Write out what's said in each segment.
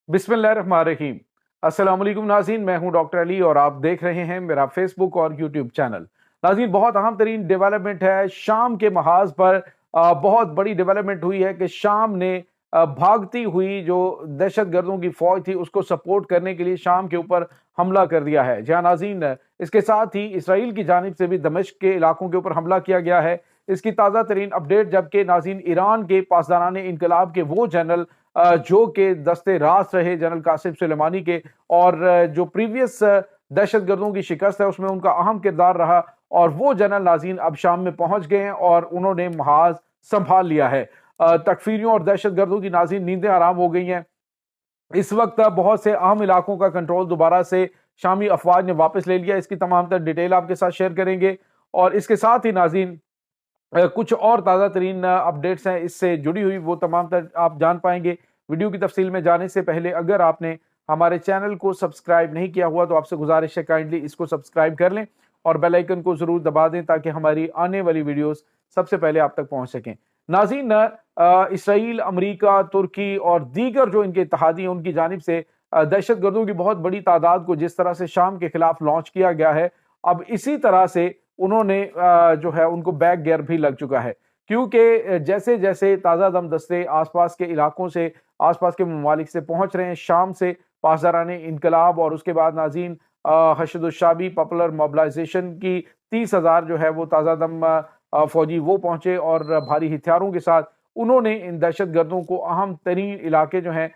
बिस्मिल्लाहिर्रहमानिर्रहीम। अस्सलाम वालेकुम नाज़रीन, मैं हूं डॉक्टर अली और आप देख रहे हैं मेरा फेसबुक और यूट्यूब चैनल। नाज़रीन, बहुत अहम तरीन डेवलपमेंट है शाम के महाज पर। बहुत बड़ी डेवलपमेंट हुई है कि शाम ने भागती हुई जो दहशत गर्दों की फौज थी उसको सपोर्ट करने के लिए शाम के ऊपर हमला कर दिया है। जहां नाज़रीन, इसके साथ ही इसराइल की जानिब से भी दमिश्क के इलाकों के ऊपर हमला किया गया है। इसकी ताज़ा तरीन अपडेट, जबकि नाज़रीन ईरान के पासदारान इनकलाब के वो जनरल जो कि दस्ते रास रहे जनरल कासिम सुलेमानी के, और जो प्रीवियस दहशत गर्दों की शिकस्त है उसमें उनका अहम किरदार रहा, और वो जनरल नाज़रीन अब शाम में पहुंच गए हैं और उन्होंने महाज संभाल लिया है। तकफीरियों और दहशत गर्दों की नाज़रीन नींदें आराम हो गई हैं। इस वक्त बहुत से अहम इलाकों का कंट्रोल दोबारा से शामी अफवाज ने वापस ले लिया। इसकी तमाम तर डिटेल आपके साथ शेयर करेंगे, और इसके साथ ही नाज़रीन कुछ और ताज़ा तरीन अपडेट्स हैं इससे जुड़ी हुई, वो तमाम तर आप जान पाएंगे। वीडियो की तफसील में जाने से पहले अगर आपने हमारे चैनल को सब्सक्राइब नहीं किया हुआ तो आपसे गुजारिश है काइंडली इसको सब्सक्राइब कर लें और बेल आइकन को ज़रूर दबा दें ताकि हमारी आने वाली वीडियोस सबसे पहले आप तक पहुंच सकें। नाज़रीन, इसराइल, अमरीका, तुर्की और दीगर जो इनके इत्तेहादी हैं उनकी जानिब से दहशत गर्दों की बहुत बड़ी तादाद को जिस तरह से शाम के खिलाफ लॉन्च किया गया है, अब इसी तरह से उन्होंने जो है उनको बैक गियर भी लग चुका है। क्योंकि जैसे जैसे ताज़ा दम दस्ते आसपास के इलाकों से, आसपास के ममालिक से पहुंच रहे हैं, शाम से पासदारान इनकलाब और उसके बाद नाज़रीन हशदुशाबी पॉपुलर मोबिलाइजेशन की 30,000 जो है वो ताज़ा दम फौजी वो पहुंचे और भारी हथियारों के साथ उन्होंने इन दहशत गर्दों को अहम तरीन इलाके जो हैं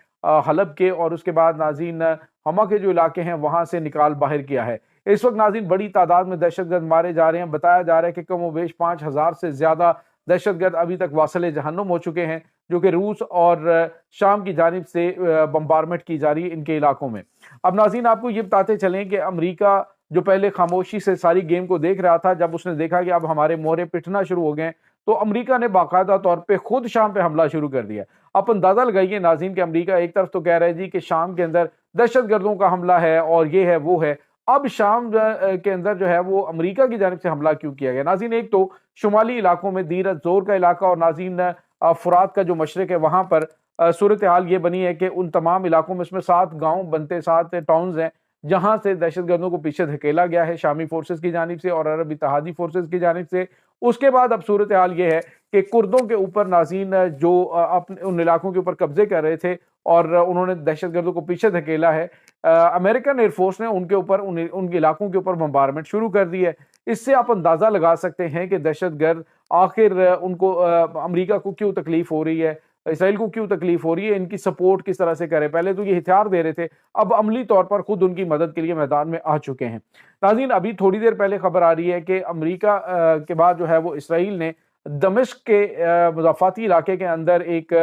हलब के और उसके बाद नाज़रीन हमा के जो इलाके हैं वहां से निकाल बाहर किया है। इस वक्त नाज़रीन बड़ी तादाद में दहशतगर्द मारे जा रहे हैं। बताया जा रहा है कि कम व बेश 5,000 से ज्यादा दहशतगर्द अभी तक वासिल जहन्नुम हो चुके हैं, जो कि रूस और शाम की जानिब से बम्बारमेंट की जा रही है इनके इलाकों में। अब नाज़रीन, आपको ये बताते चलें कि अमरीका जो पहले खामोशी से सारी गेम को देख रहा था, जब उसने देखा कि अब हमारे मोहरे पिटना शुरू हो गए तो अमरीका ने बाकायदा तौर पे खुद शाम पे हमला शुरू कर दिया। आप अंदाजा लगाइए नाज़रीन कि अमरीका एक तरफ तो कह रहा है जी कि शाम के अंदर दहशत गर्दों का हमला है और ये है वो है, अब शाम के अंदर जो है वो अमेरिका की जानिब से हमला क्यों किया गया। नाज़रीन, एक तो शुमाली इलाकों में दीर जोर का इलाका और नाज़रीन फुरात का जो मशरक है वहां पर सूरत हाल ये बनी है कि उन तमाम इलाकों में, इसमें 7 गांव बनते, 7 टाउन्स हैं जहां से दहशत गर्दों को पीछे धकेला गया है शामी फोर्सेस की जानिब से और अरब इत्तेहादी फोर्सेस की जानिब से। उसके बाद अब सूरत हाल ये है कि कुर्दों के ऊपर नाज़रीन जो अपने उन इलाकों के ऊपर कब्जे कर रहे थे और उन्होंने दहशत गर्दों को पीछे धकेला है, अमेरिकन एयरफोर्स ने उनके ऊपर उनके इलाकों के ऊपर बम्बारमेंट शुरू कर दी है। इससे आप अंदाजा लगा सकते हैं कि दहशत गर्द आखिर उनको अमेरिका को क्यों तकलीफ हो रही है, इसराइल को क्यों तकलीफ हो रही है, इनकी सपोर्ट किस तरह से करे। पहले तो ये हथियार दे रहे थे, अब अमली तौर पर खुद उनकी मदद के लिए मैदान में आ चुके हैं। नाज़रीन, अभी थोड़ी देर पहले खबर आ रही है कि अमेरिका के बाद जो है वो इसराइल ने दमिश्क के मुज़ाफ़ाती इलाके के अंदर एक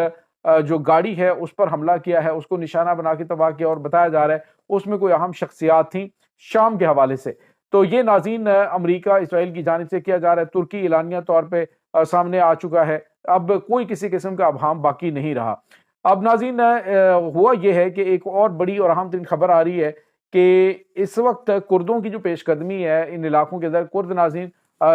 जो गाड़ी है उस पर हमला किया है, उसको निशाना बना के तबाह किया, और बताया जा रहा है उसमें कोई अहम शख्सियात थी शाम के हवाले से। तो ये नाज़रीन अमेरिका इसराइल की जानिब से किया जा रहा है। तुर्की एलानिया तौर पर सामने आ चुका है, अब कोई किसी किस्म का अभाम बाकी नहीं रहा। अब नाज़रीन, हुआ यह है कि एक और बड़ी और अहम तरीन खबर आ रही है कि इस वक्त कुर्दों की जो पेशकदमी है इन इलाकों के अंदर, कुर्द नाज़रीन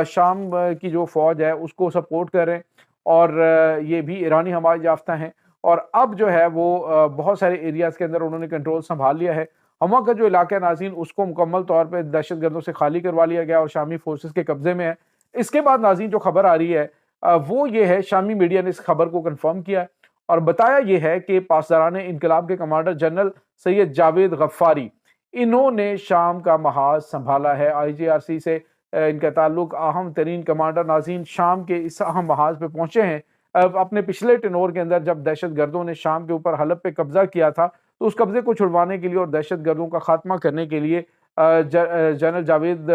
शाम की जो फौज है उसको सपोर्ट कर रहे हैं और ये भी ईरानी हमायत याफ्ता हैं, और अब जो है वो बहुत सारे एरियाज के अंदर उन्होंने कंट्रोल संभाल लिया है। हमा का जो इलाका है नाज़रीन उसको मुकम्मल तौर पर दहशत गर्दों से खाली करवा लिया गया और शामी फोर्सेस के कब्जे में है। इसके बाद नाज़रीन जो खबर आ रही है वो ये है, शामी मीडिया ने इस खबर को कंफर्म किया है और बताया ये है कि पासदारान इनकलाब के कमांडर जनरल सैयद जावेद गफ्फारी, इन्होंने शाम का महाज संभाला है। IJRC से इनका ताल्लुक, अहम तरीन कमांडर नाज़रीन शाम के इस अहम महाज पे पहुंचे हैं। अपने पिछले टेनोर के अंदर जब दहशत गर्दों ने शाम के ऊपर हलब पे कब्जा किया था तो उस कब्जे को छुड़वाने के लिए और दहशत गर्दों का खात्मा करने के लिए जनरल जावेद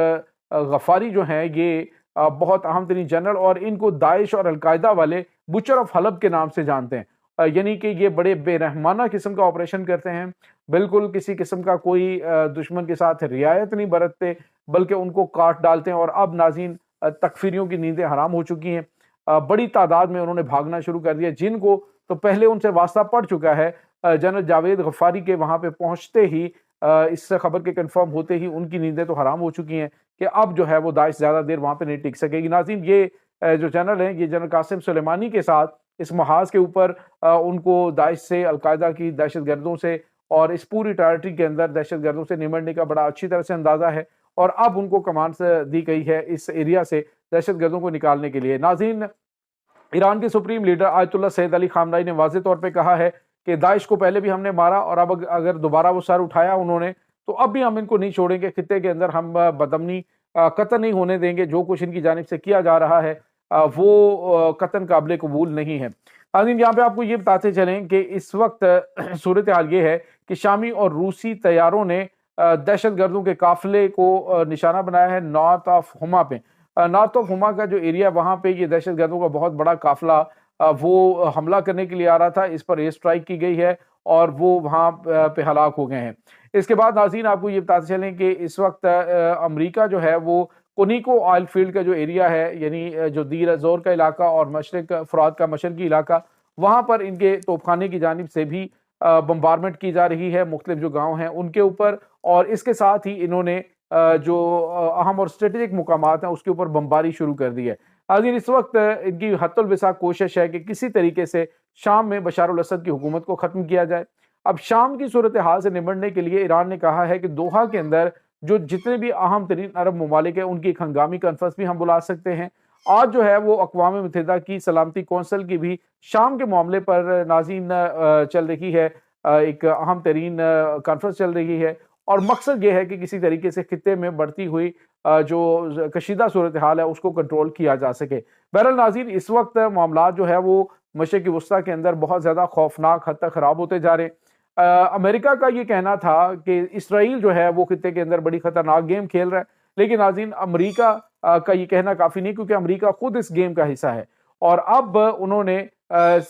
गफ्फारी जो हैं ये बहुत अहम तरीन जनरल, और इनको दाइश और अलकायदा वाले बुचर ऑफ हलब के नाम से जानते हैं। यानी कि ये बड़े बेरहमाना किस्म का ऑपरेशन करते हैं, बिल्कुल किसी किस्म का कोई दुश्मन के साथ रियायत नहीं बरतते, बल्कि उनको काट डालते हैं। और अब नाज़रीन तकफीरियों की नींदें हराम हो चुकी हैं, बड़ी तादाद में उन्होंने भागना शुरू कर दिया, जिनको तो पहले उनसे वास्ता पड़ चुका है। जनरल जावेद गफ्फारी के वहां पे पहुंचते ही, इस खबर के कंफर्म होते ही उनकी नींदें तो हराम हो चुकी हैं कि अब जो है वो दाइश ज्यादा देर वहां पे नहीं टिक सकेगी। नाज़रीन, ये जो जनरल हैं, ये जनरल कासिम सुलेमानी के साथ इस महाज के ऊपर उनको दाइश से, अलकायदा की दहशत गर्दों से اور اس پوری ٹیریٹری کے اندر دہشت گردوں سے نمٹنے کا بڑا اچھی طرح سے اندازہ ہے، اور اب ان کو کمانڈ سے دی گئی ہے اس ایریا سے دہشت گردوں کو نکالنے کے لیے۔ ناظرین، ایران کے سپریم لیڈر آیت اللہ سید علی خامنہئی نے واضح طور پہ کہا ہے کہ داعش کو پہلے بھی ہم نے مارا، اور اب اگر دوبارہ وہ سر اٹھایا انہوں نے، تو اب بھی ہم ان کو نہیں چھوڑیں گے، خطے کے اندر ہم بدامنی قتل نہیں ہونے دیں گے، جو کچھ ان کی جانب سے کیا جا رہا ہے وہ قطعاً قابل قبول نہیں ہے۔ ناظرین، یہاں پہ آپ کو یہ بتاتے چلیں کہ اس وقت صورتحال یہ ہے کہ شامی اور روسی طیاروں نے دہشت گردوں کے قافلے کو نشانہ بنایا ہے نارتھ آف ہوما پہ۔ نارتھ آف ہوما کا جو ایریا، وہاں پہ یہ دہشت گردوں کا بہت بڑا قافلہ وہ حملہ کرنے کے لیے آ رہا تھا، اس پر ایئر اسٹرائک کی گئی ہے اور وہ وہاں پہ ہلاک ہو گئے ہیں۔ اس کے بعد ناظرین آپ کو یہ بتاتے چلیں کہ اس وقت امریکہ جو ہے وہ کونیکو آئل فیلڈ کا جو ایریا ہے، یعنی جو دیر زور کا علاقہ اور مشرق فرات کا مشرقی علاقہ، وہاں پر ان کے توپخانے کی جانب سے بھی بمبارمنٹ کی جا رہی ہے مختلف جو گاؤں ہیں ان کے اوپر، اور اس کے ساتھ ہی انہوں نے جو اہم اور اسٹریٹجک مقامات ہیں اس کے اوپر بمباری شروع کر دی ہے۔ ناظرین، اس وقت ان کی حتی الوسع کوشش ہے کہ کسی طریقے سے شام میں بشار الاسد کی حکومت کو ختم کیا جائے۔ اب شام کی صورتحال سے نمٹنے کے لیے ایران نے کہا ہے کہ دوحہ کے اندر جو جتنے بھی اہم ترین عرب ممالک ہیں ان کی ایک ہنگامی کانفرنس بھی ہم بلا سکتے ہیں۔ آج جو ہے وہ اقوام متحدہ کی سلامتی کونسل کی بھی شام کے معاملے پر ناظرین چل رہی ہے، ایک اہم ترین کانفرنس چل رہی ہے، اور مقصد یہ ہے کہ کسی طریقے سے خطے میں بڑھتی ہوئی جو کشیدہ صورتحال ہے اس کو کنٹرول کیا جا سکے۔ بہرحال ناظرین، اس وقت معاملات جو ہے وہ مشرق وسطیٰ کے اندر بہت زیادہ خوفناک حد تک خراب ہوتے جا رہے ہیں۔ امریکہ کا یہ کہنا تھا کہ اسرائیل جو ہے وہ خطے کے اندر بڑی خطرناک گیم کھیل رہا ہے، لیکن ناظرین امریکہ کا یہ کہنا کافی نہیں، کیونکہ امریکہ خود اس گیم کا حصہ ہے، اور اب انہوں نے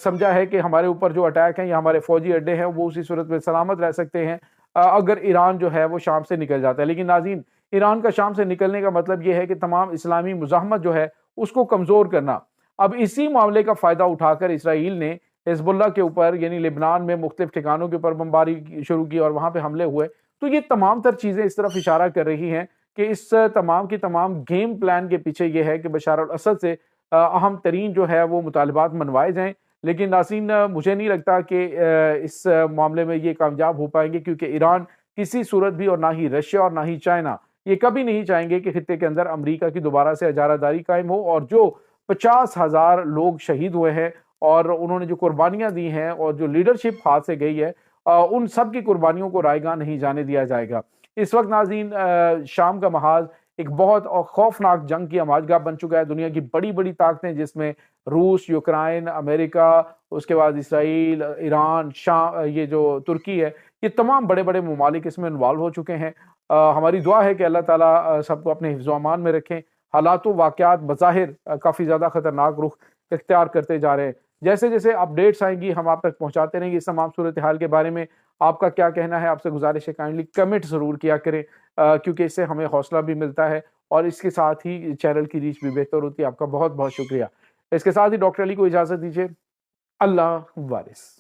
سمجھا ہے کہ ہمارے اوپر جو اٹیک ہیں یا ہمارے فوجی اڈے ہیں وہ اسی صورت میں سلامت رہ سکتے ہیں اگر ایران جو ہے وہ شام سے نکل جاتا ہے۔ لیکن ناظرین، ایران کا شام سے نکلنے کا مطلب یہ ہے کہ تمام اسلامی مزاحمت جو ہے اس کو کمزور کرنا۔ اب اسی معاملے کا فائدہ اٹھا کر اسرائیل نے حزب اللہ کے اوپر، یعنی لبنان میں مختلف ٹھکانوں کے اوپر بمباری شروع کی اور وہاں پہ حملے ہوئے، تو یہ تمام تر چیزیں اس طرف اشارہ کر رہی ہیں کہ اس تمام کی تمام گیم پلان کے پیچھے یہ ہے کہ بشار الاسد سے اہم ترین جو ہے وہ مطالبات منوائے جائیں۔ لیکن ناظرین، مجھے نہیں لگتا کہ اس معاملے میں یہ کامیاب ہو پائیں گے، کیونکہ ایران کسی صورت بھی، اور نہ ہی رشیا اور نہ ہی چائنا، یہ کبھی نہیں چاہیں گے کہ خطے کے اندر امریکہ کی دوبارہ سے اجارہ داری قائم ہو، اور جو 50,000 لوگ شہید ہوئے ہیں اور انہوں نے جو قربانیاں دی ہیں اور جو لیڈرشپ ہاتھ سے گئی ہے، ان سب کی قربانیوں کو رائیگاں نہیں جانے دیا جائے گا۔ اس وقت ناظرین شام کا محاذ ایک بہت خوفناک جنگ کی آماج گاہ بن چکا ہے۔ دنیا کی بڑی بڑی طاقتیں، جس میں روس، یوکرائن، امریکہ، اس کے بعد اسرائیل، ایران، شام، یہ جو ترکی ہے، یہ تمام بڑے بڑے ممالک اس میں انوالو ہو چکے ہیں۔ ہماری دعا ہے کہ اللہ تعالیٰ سب کو اپنے حفظ و امان میں رکھیں۔ حالات و واقعات بظاہر کافی زیادہ خطرناک رخ اختیار کرتے جا رہے ہیں۔ جیسے جیسے اپڈیٹس آئیں گی ہم آپ تک پہنچاتے رہیں گے۔ اس تمام صورتحال کے بارے میں آپ کا کیا کہنا ہے؟ آپ سے گزارش ہے کائنڈلی کمنٹ ضرور کیا کریں، کیونکہ اس سے ہمیں حوصلہ بھی ملتا ہے اور اس کے ساتھ ہی چینل کی ریچ بھی بہتر ہوتی ہے۔ آپ کا بہت بہت شکریہ۔ اس کے ساتھ ہی ڈاکٹر علی کو اجازت دیجیے۔ اللہ وارث۔